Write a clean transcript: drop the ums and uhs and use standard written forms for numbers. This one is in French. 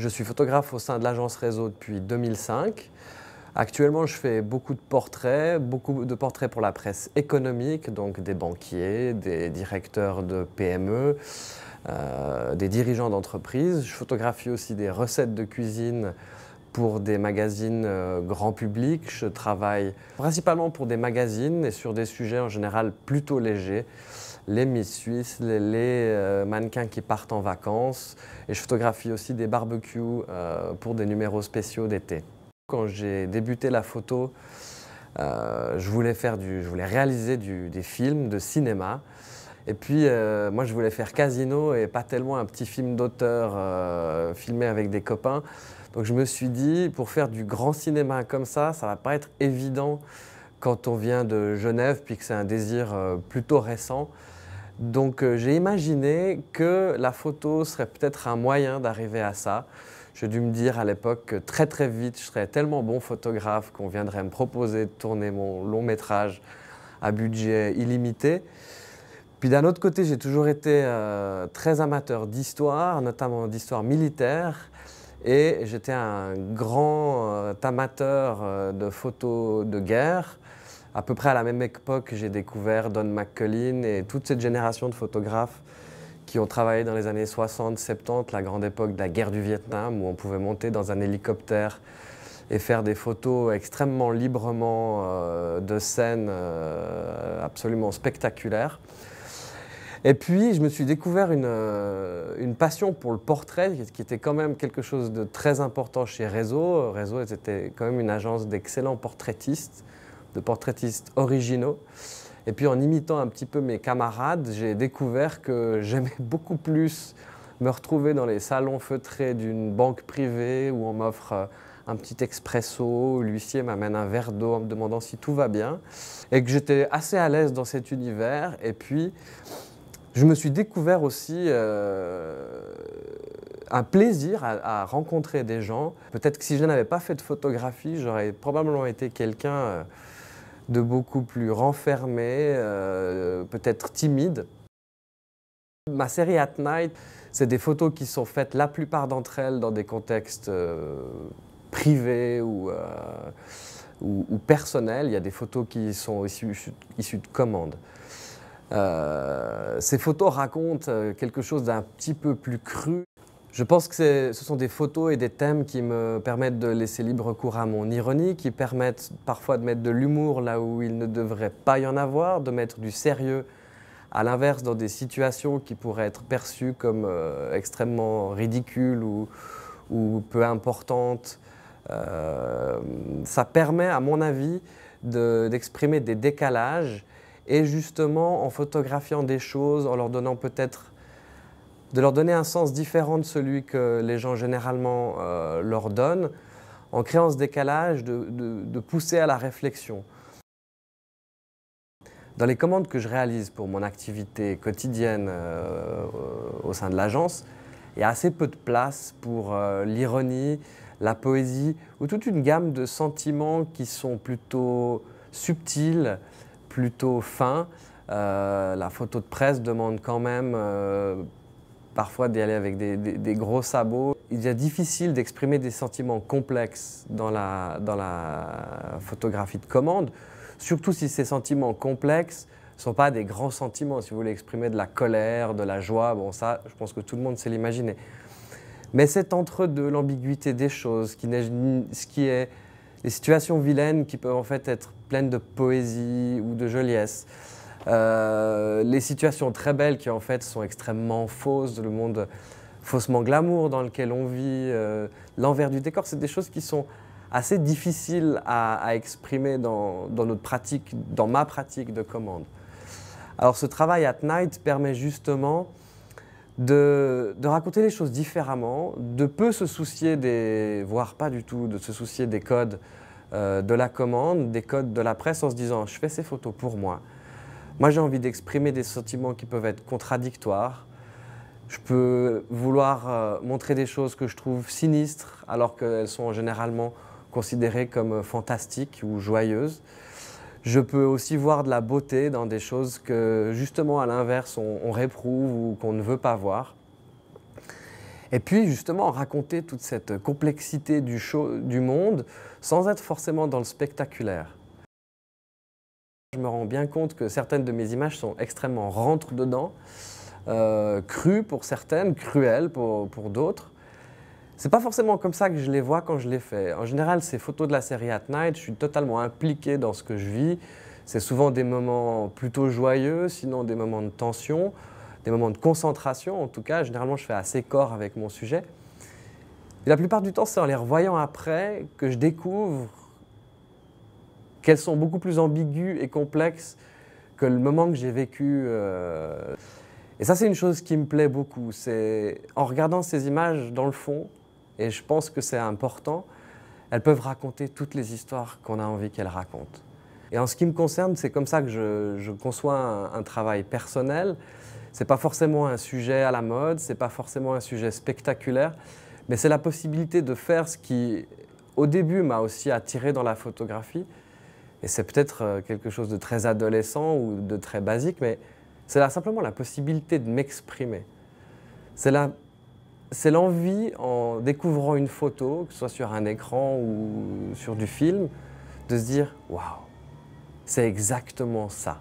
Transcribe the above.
Je suis photographe au sein de l'agence Réseau depuis 2005. Actuellement, je fais beaucoup de portraits pour la presse économique, donc des banquiers, des directeurs de PME, des dirigeants d'entreprises. Je photographie aussi des recettes de cuisine pour des magazines grand public. Je travaille principalement pour des magazines et sur des sujets en général plutôt légers. Les Miss Suisse, les mannequins qui partent en vacances. Et je photographie aussi des barbecues pour des numéros spéciaux d'été. Quand j'ai débuté la photo, je voulais réaliser des films de cinéma. Et puis, moi, je voulais faire casino et pas tellement un petit film d'auteur filmé avec des copains. Donc, je me suis dit, pour faire du grand cinéma comme ça va pas être évident quand on vient de Genève, puis que c'est un désir plutôt récent. Donc, j'ai imaginé que la photo serait peut-être un moyen d'arriver à ça. J'ai dû me dire à l'époque que très très vite, je serais tellement bon photographe qu'on viendrait me proposer de tourner mon long métrage à budget illimité. Puis d'un autre côté, j'ai toujours été très amateur d'histoire, notamment d'histoire militaire. Et j'étais un grand amateur de photos de guerre. À peu près à la même époque, j'ai découvert Don McCullin et toute cette génération de photographes qui ont travaillé dans les années 60-70, la grande époque de la guerre du Vietnam, où on pouvait monter dans un hélicoptère et faire des photos extrêmement librement de scènes absolument spectaculaires. Et puis, je me suis découvert une passion pour le portrait, qui était quand même quelque chose de très important chez Réseau. Réseau était quand même une agence d'excellents portraitistes, de portraitistes originaux. Et puis, en imitant un petit peu mes camarades, j'ai découvert que j'aimais beaucoup plus me retrouver dans les salons feutrés d'une banque privée où on m'offre un petit expresso, où l'huissier m'amène un verre d'eau en me demandant si tout va bien, et que j'étais assez à l'aise dans cet univers. Et puis, je me suis découvert aussi un plaisir à rencontrer des gens. Peut-être que si je n'avais pas fait de photographie, j'aurais probablement été quelqu'un de beaucoup plus renfermé, peut-être timide. Ma série At Night, c'est des photos qui sont faites, la plupart d'entre elles, dans des contextes privés ou personnels. Il y a des photos qui sont issues de commandes. Ces photos racontent quelque chose d'un petit peu plus cru. Je pense que ce sont des photos et des thèmes qui me permettent de laisser libre cours à mon ironie, qui permettent parfois de mettre de l'humour là où il ne devrait pas y en avoir, de mettre du sérieux à l'inverse dans des situations qui pourraient être perçues comme extrêmement ridicules ou peu importantes. Ça permet, à mon avis, d'exprimer des décalages. Et justement, en photographiant des choses, en leur donnant de leur donner un sens différent de celui que les gens généralement leur donnent, en créant ce décalage, de pousser à la réflexion. Dans les commandes que je réalise pour mon activité quotidienne au sein de l'agence, il y a assez peu de place pour l'ironie, la poésie ou toute une gamme de sentiments qui sont plutôt subtils, plutôt fin. La photo de presse demande quand même parfois d'y aller avec des gros sabots. Il est difficile d'exprimer des sentiments complexes dans la photographie de commande, surtout si ces sentiments complexes ne sont pas des grands sentiments. Si vous voulez exprimer de la colère, de la joie, bon ça, je pense que tout le monde sait l'imaginer. Mais c'est entre deux, l'ambiguïté des choses, ce qui est les situations vilaines qui peuvent en fait être pleines de poésie ou de joliesse. Les situations très belles qui en fait sont extrêmement fausses, le monde faussement glamour dans lequel on vit, l'envers du décor, c'est des choses qui sont assez difficiles à exprimer dans notre pratique, dans ma pratique de commande. Alors ce travail at night permet justement de raconter les choses différemment, de peu se soucier voire pas du tout, de se soucier des codes de la commande, des codes de la presse en se disant « je fais ces photos pour moi ». Moi j'ai envie d'exprimer des sentiments qui peuvent être contradictoires. Je peux vouloir montrer des choses que je trouve sinistres alors qu'elles sont généralement considérées comme fantastiques ou joyeuses. Je peux aussi voir de la beauté dans des choses que, justement, à l'inverse, on réprouve ou qu'on ne veut pas voir. Et puis justement raconter toute cette complexité du monde sans être forcément dans le spectaculaire. Je me rends bien compte que certaines de mes images sont extrêmement rentre-dedans, crues pour certaines, cruelles pour d'autres. C'est pas forcément comme ça que je les vois quand je les fais. En général, ces photos de la série At Night, je suis totalement impliqué dans ce que je vis. C'est souvent des moments plutôt joyeux, sinon des moments de tension, des moments de concentration. En tout cas, généralement, je fais assez corps avec mon sujet. Et la plupart du temps, c'est en les revoyant après que je découvre qu'elles sont beaucoup plus ambiguës et complexes que le moment que j'ai vécu. Et ça, c'est une chose qui me plaît beaucoup. C'est en regardant ces images dans le fond, et je pense que c'est important, elles peuvent raconter toutes les histoires qu'on a envie qu'elles racontent. Et en ce qui me concerne, c'est comme ça que je conçois un travail personnel. Ce n'est pas forcément un sujet à la mode, ce n'est pas forcément un sujet spectaculaire, mais c'est la possibilité de faire ce qui, au début, m'a aussi attiré dans la photographie. Et c'est peut-être quelque chose de très adolescent ou de très basique, mais c'est simplement la possibilité de m'exprimer. C'est l'envie, en découvrant une photo, que ce soit sur un écran ou sur du film, de se dire « Waouh, c'est exactement ça ».